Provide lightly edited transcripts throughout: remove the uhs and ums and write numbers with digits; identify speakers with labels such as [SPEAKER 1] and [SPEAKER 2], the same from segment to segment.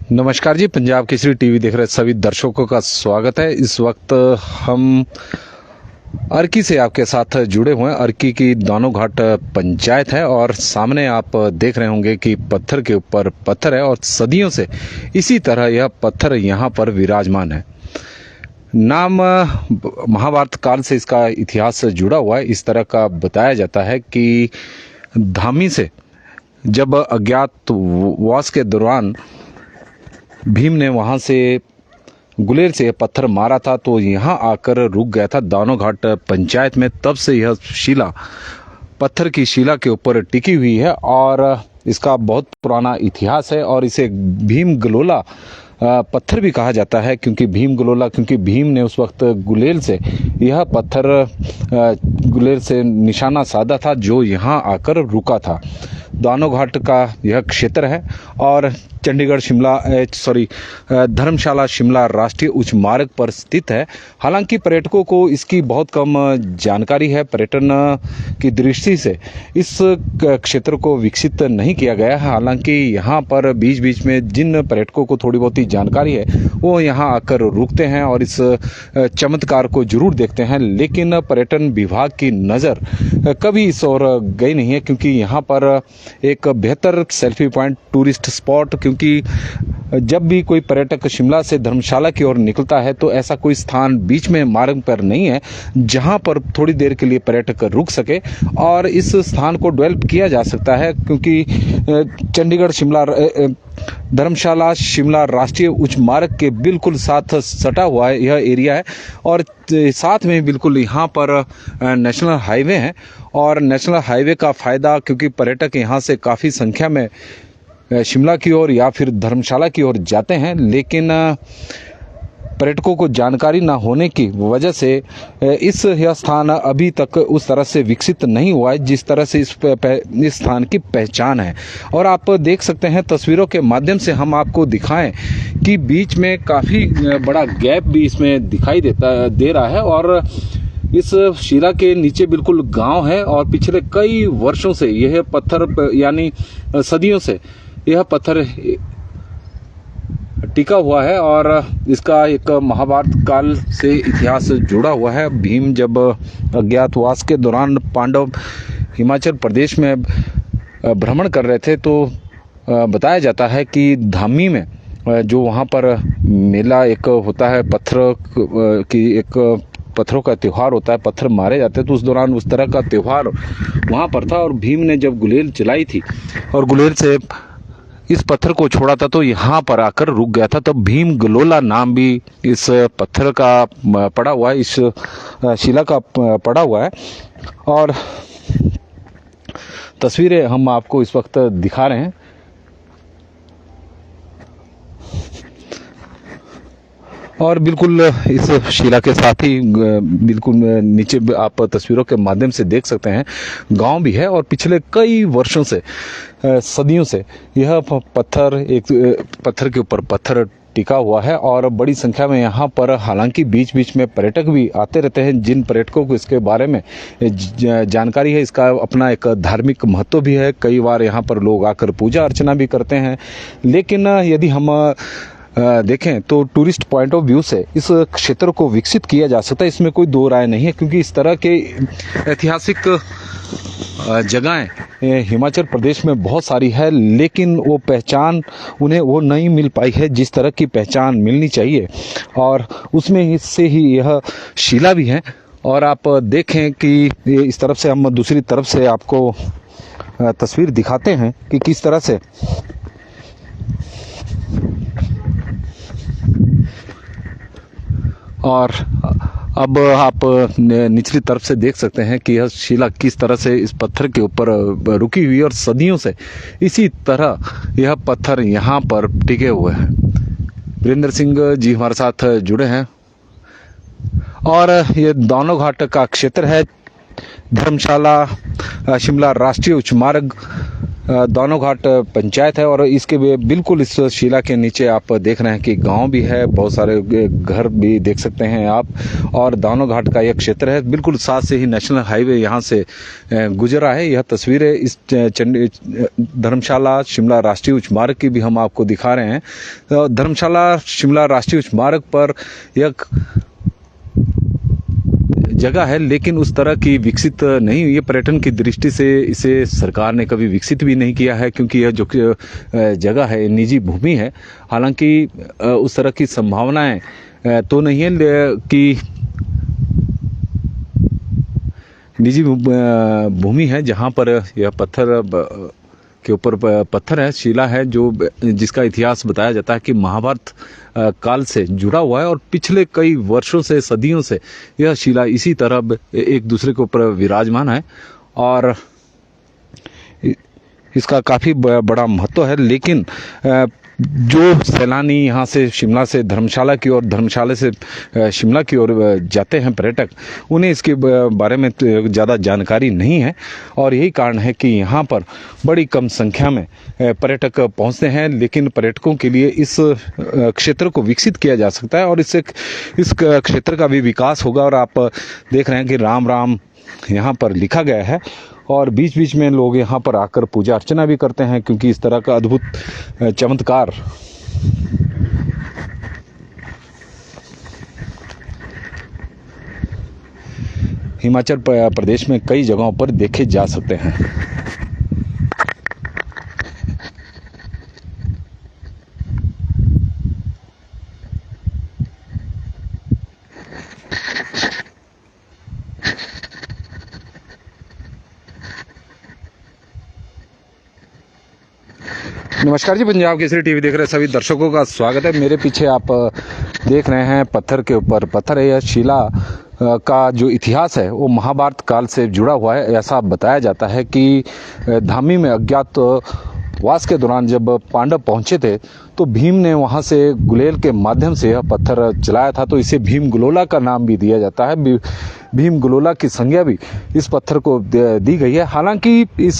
[SPEAKER 1] नमस्कार जी, पंजाब केसरी टीवी देख रहे सभी दर्शकों का स्वागत है। इस वक्त हम अर्की से आपके साथ जुड़े हुए हैं। अर्की की दानो घाट पंचायत है और सामने आप देख रहे होंगे कि पत्थर के ऊपर पत्थर है और सदियों से इसी तरह यह पत्थर यहाँ पर विराजमान है। नाम महाभारत काल से इसका इतिहास जुड़ा हुआ है। इस तरह का बताया जाता है कि धामी से जब अज्ञातवास के दौरान भीम ने वहां से गुलेर से पत्थर मारा था तो यहाँ आकर रुक गया था दानो घाट पंचायत में। तब से यह शिला पत्थर की शिला के ऊपर टिकी हुई है और इसका बहुत पुराना इतिहास है और इसे भीम गलोला पत्थर भी कहा जाता है। क्योंकि भीम ने उस वक्त गुलेल से यह पत्थर गुलेल से निशाना साधा था जो यहाँ आकर रुका था। दानो घाट का यह क्षेत्र है और धर्मशाला शिमला राष्ट्रीय उच्च मार्ग पर स्थित है। हालांकि पर्यटकों को इसकी बहुत कम जानकारी है। पर्यटन की दृष्टि से इस क्षेत्र को विकसित नहीं किया गया है। हालांकि यहाँ पर बीच बीच में जिन पर्यटकों को थोड़ी बहुत ही जानकारी है वो यहाँ आकर रुकते हैं और इस चमत्कार को जरूर देखते हैं। लेकिन पर्यटन विभाग की नज़र कभी इस ओर गई नहीं है, क्योंकि यहाँ पर एक बेहतर सेल्फी पॉइंट, टूरिस्ट स्पॉट, क्योंकि जब भी कोई पर्यटक शिमला से धर्मशाला की ओर निकलता है तो ऐसा कोई स्थान बीच में मार्ग पर नहीं है जहां पर थोड़ी देर के लिए पर्यटक रुक सके और इस स्थान को डेवलप किया जा सकता है। क्योंकि धर्मशाला शिमला राष्ट्रीय उच्च मार्ग के बिल्कुल साथ सटा हुआ है यह एरिया है और साथ में बिल्कुल यहाँ पर नेशनल हाईवे है और नेशनल हाईवे का फ़ायदा, क्योंकि पर्यटक यहाँ से काफ़ी संख्या में शिमला की ओर या फिर धर्मशाला की ओर जाते हैं, लेकिन पर्यटकों को जानकारी ना होने की वजह से यह स्थान अभी तक उस तरह से विकसित नहीं हुआ है जिस तरह से इस स्थान की पहचान है। और आप देख सकते हैं तस्वीरों के माध्यम से हम आपको दिखाएं कि बीच में काफ़ी बड़ा गैप भी इसमें दिखाई दे रहा है और इस शिला के नीचे बिल्कुल गांव है और पिछले कई वर्षों से यह पत्थर यानी सदियों से यह पत्थर टिका हुआ है और इसका एक महाभारत काल से इतिहास जुड़ा हुआ है। भीम जब अज्ञातवास के दौरान पांडव हिमाचल प्रदेश में भ्रमण कर रहे थे तो बताया जाता है कि धामी में जो वहाँ पर मेला एक होता है, पत्थरों का त्यौहार होता है, पत्थर मारे जाते हैं, तो उस दौरान उस तरह का त्यौहार वहाँ पर था और भीम ने जब गुलेल चलाई थी और गुलेल से इस पत्थर को छोड़ा था तो यहाँ पर आकर रुक गया था। तब भीम गलोला नाम भी इस पत्थर का पड़ा हुआ है, इस शिला का पड़ा हुआ है और तस्वीरें हम आपको इस वक्त दिखा रहे हैं। और बिल्कुल इस शिला के साथ ही बिल्कुल नीचे आप तस्वीरों के माध्यम से देख सकते हैं गांव भी है और पिछले कई वर्षों से सदियों से यह पत्थर के ऊपर पत्थर टिका हुआ है और बड़ी संख्या में यहाँ पर हालांकि बीच बीच में पर्यटक भी आते रहते हैं। जिन पर्यटकों को इसके बारे में जानकारी है, इसका अपना एक धार्मिक महत्व भी है। कई बार यहाँ पर लोग आकर पूजा अर्चना भी करते हैं। लेकिन यदि हम देखें तो टूरिस्ट पॉइंट ऑफ व्यू से इस क्षेत्र को विकसित किया जा सकता है, इसमें कोई दो राय नहीं है। क्योंकि इस तरह के ऐतिहासिक जगहें हिमाचल प्रदेश में बहुत सारी है, लेकिन वो पहचान उन्हें वो नहीं मिल पाई है जिस तरह की पहचान मिलनी चाहिए और उसमें से ही यह शिला भी है। और आप देखें कि इस तरफ से हम दूसरी तरफ से आपको तस्वीर दिखाते हैं कि किस तरह से और अब आप निचली तरफ से देख सकते हैं कि यह शिला किस तरह से इस पत्थर के ऊपर रुकी हुई है और सदियों से इसी तरह यह पत्थर यहाँ पर टिके हुए हैं। वीरेंद्र सिंह जी हमारे साथ जुड़े हैं और ये दानो घाट का क्षेत्र है। धर्मशाला शिमला राष्ट्रीय उच्च मार्ग दानो घाट पंचायत है। और इसके बिल्कुल इस शिला के नीचे आप देख रहे हैं कि गांव भी है, बहुत सारे घर भी देख सकते हैं आप। और दानो घाट का यह क्षेत्र है, बिल्कुल साथ से ही नेशनल हाईवे यहां से गुजरा है। यह तस्वीरें इस धर्मशाला शिमला राष्ट्रीय उच्च मार्ग की भी हम आपको दिखा रहे हैं। धर्मशाला शिमला राष्ट्रीय उच्च मार्ग पर एक जगह है, लेकिन उस तरह की विकसित नहीं हुई है। पर्यटन की दृष्टि से इसे सरकार ने कभी विकसित भी नहीं किया है, क्योंकि यह जो जगह है निजी भूमि है। हालांकि उस तरह की संभावनाएं तो नहीं है कि निजी भूमि है जहां पर यह पत्थर के ऊपर पत्थर है, शिला है, जो जिसका इतिहास बताया जाता है कि महाभारत काल से जुड़ा हुआ है। और पिछले कई वर्षों से, सदियों से यह शिला इसी तरह एक दूसरे के ऊपर विराजमान है और इसका काफ़ी बड़ा महत्व है। लेकिन जो सैलानी यहाँ से शिमला से धर्मशाला की ओर, धर्मशाला से शिमला की ओर जाते हैं पर्यटक, उन्हें इसके बारे में ज़्यादा जानकारी नहीं है। और यही कारण है कि यहाँ पर बड़ी कम संख्या में पर्यटक पहुँचते हैं। लेकिन पर्यटकों के लिए इस क्षेत्र को विकसित किया जा सकता है और इससे इस क्षेत्र का भी विकास होगा। और आप देख रहे हैं कि राम राम यहाँ पर लिखा गया है और बीच बीच में लोग यहाँ पर आकर पूजा अर्चना भी करते हैं, क्योंकि इस तरह का अद्भुत चमत्कार हिमाचल प्रदेश में कई जगहों पर देखे जा सकते हैं। नमस्कार जी, पंजाब केसरी टीवी देख रहे सभी दर्शकों का स्वागत है। मेरे पीछे आप देख रहे हैं पत्थर के ऊपर पत्थर है। यह शिला का जो इतिहास है वो महाभारत काल से जुड़ा हुआ है। ऐसा बताया जाता है कि धामी में अज्ञात वास के दौरान जब पांडव पहुंचे थे तो भीम ने वहां से गुलेल के माध्यम से यह पत्थर चलाया था, तो इसे भीम गुलोला का नाम भी दिया जाता है। भीम गुलोला की संज्ञा भी इस पत्थर को दी गई है। हालांकि इस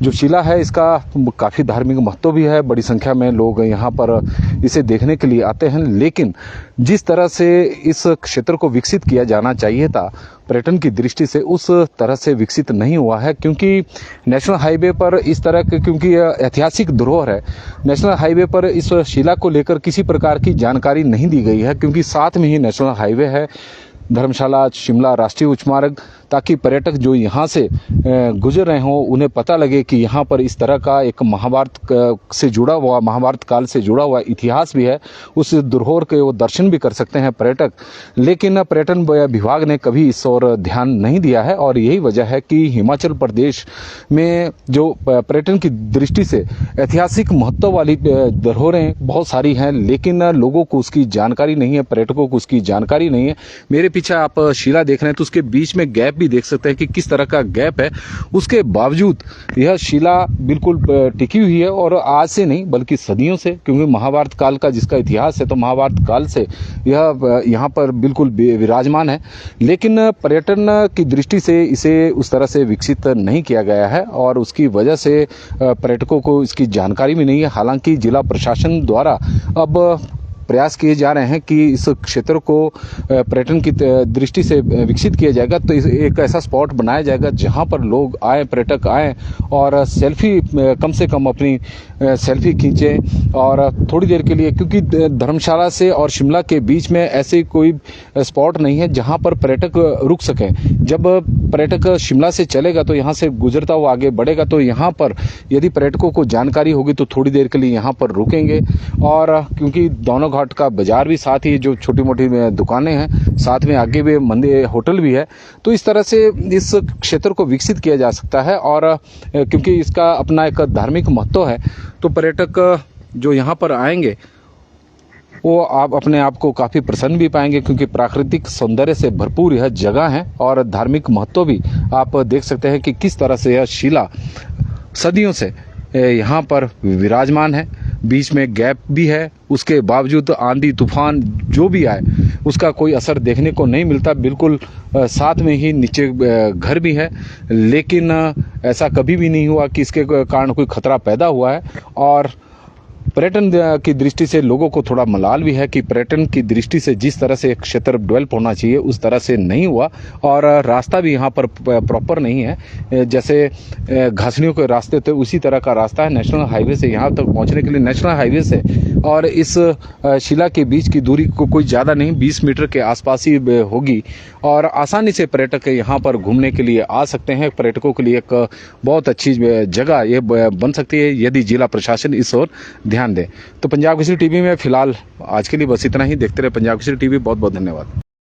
[SPEAKER 1] जो शिला है इसका काफ़ी धार्मिक महत्व भी है, बड़ी संख्या में लोग यहाँ पर इसे देखने के लिए आते हैं। लेकिन जिस तरह से इस क्षेत्र को विकसित किया जाना चाहिए था पर्यटन की दृष्टि से, उस तरह से विकसित नहीं हुआ है। क्योंकि नेशनल हाईवे पर इस तरह के, क्योंकि यह ऐतिहासिक धरोहर है, नेशनल हाईवे पर इस शिला को लेकर किसी प्रकार की जानकारी नहीं दी गई है, क्योंकि साथ में ही नेशनल हाईवे है, धर्मशाला शिमला राष्ट्रीय उच्च मार्ग, ताकि पर्यटक जो यहाँ से गुजर रहे हों उन्हें पता लगे कि यहाँ पर इस तरह का एक महाभारत से जुड़ा हुआ, महाभारत काल से जुड़ा हुआ इतिहास भी है। उस धरोहर के वो दर्शन भी कर सकते हैं पर्यटक। लेकिन पर्यटन विभाग ने कभी इस ओर ध्यान नहीं दिया है और यही वजह है कि हिमाचल प्रदेश में जो पर्यटन की दृष्टि से ऐतिहासिक महत्व वाली धरोहरें बहुत सारी हैं, लेकिन लोगों को उसकी जानकारी नहीं है, पर्यटकों को उसकी जानकारी नहीं है। मेरे पीछे आप शिला देख रहे हैं तो उसके बीच में गैप भी देख सकते हैं कि किस तरह का गैप है। उसके बावजूद यह शिला बिल्कुल टिकी हुई है और आज से नहीं बल्कि सदियों से, क्योंकि महाभारत काल का जिसका इतिहास है तो महाभारत काल से यह यहाँ पर बिल्कुल विराजमान है। लेकिन पर्यटन की दृष्टि से इसे उस तरह से विकसित नहीं किया गया है और उसकी वजह से पर्यटकों को इसकी जानकारी भी नहीं है। हालांकि जिला प्रशासन द्वारा अब प्रयास किए जा रहे हैं कि इस क्षेत्र को पर्यटन की दृष्टि से विकसित किया जाएगा, तो एक ऐसा स्पॉट बनाया जाएगा जहां पर लोग आए, पर्यटक आए और सेल्फी, कम से कम अपनी सेल्फी खींचें और थोड़ी देर के लिए, क्योंकि धर्मशाला से और शिमला के बीच में ऐसे कोई स्पॉट नहीं है जहां पर पर्यटक रुक सकें। जब पर्यटक शिमला से चलेगा तो यहाँ से गुजरता हुआ आगे बढ़ेगा, तो यहाँ पर यदि पर्यटकों को जानकारी होगी तो थोड़ी देर के लिए यहाँ पर रुकेंगे। और क्योंकि दोनों घाट का बाजार भी साथ ही, जो छोटी मोटी दुकानें हैं साथ में, आगे भी मंदिर, होटल भी है, तो इस तरह से इस क्षेत्र को विकसित किया जा सकता है। और क्योंकि इसका अपना एक धार्मिक महत्व है तो पर्यटक जो यहाँ पर आएंगे वो आप अपने आप को काफ़ी प्रसन्न भी पाएंगे, क्योंकि प्राकृतिक सौंदर्य से भरपूर यह जगह है और धार्मिक महत्व भी आप देख सकते हैं कि किस तरह से यह शिला सदियों से यहाँ पर विराजमान है। बीच में गैप भी है, उसके बावजूद आंधी तूफान जो भी आए उसका कोई असर देखने को नहीं मिलता। बिल्कुल साथ में ही नीचे घर भी है, लेकिन ऐसा कभी भी नहीं हुआ कि इसके कारण कोई खतरा पैदा हुआ है। और पर्यटन की दृष्टि से लोगों को थोड़ा मलाल भी है कि पर्यटन की दृष्टि से जिस तरह से क्षेत्र डेवलप होना चाहिए उस तरह से नहीं हुआ। और रास्ता भी यहाँ पर प्रॉपर नहीं है, जैसे घासनियों के रास्ते थे उसी तरह का रास्ता है। नेशनल हाईवे से यहाँ तक पहुँचने के लिए नेशनल हाईवे से और इस शिला के बीच की दूरी को कोई ज़्यादा नहीं, 20 मीटर के आसपास ही होगी और आसानी से पर्यटक यहाँ पर घूमने के लिए आ सकते हैं। पर्यटकों के लिए एक बहुत अच्छी जगह ये बन सकती है यदि जिला प्रशासन इस ओर ध्यान दे। तो पंजाब केसरी टीवी में फिलहाल आज के लिए बस इतना ही। देखते रहे पंजाब केसरी टीवी। बहुत बहुत धन्यवाद।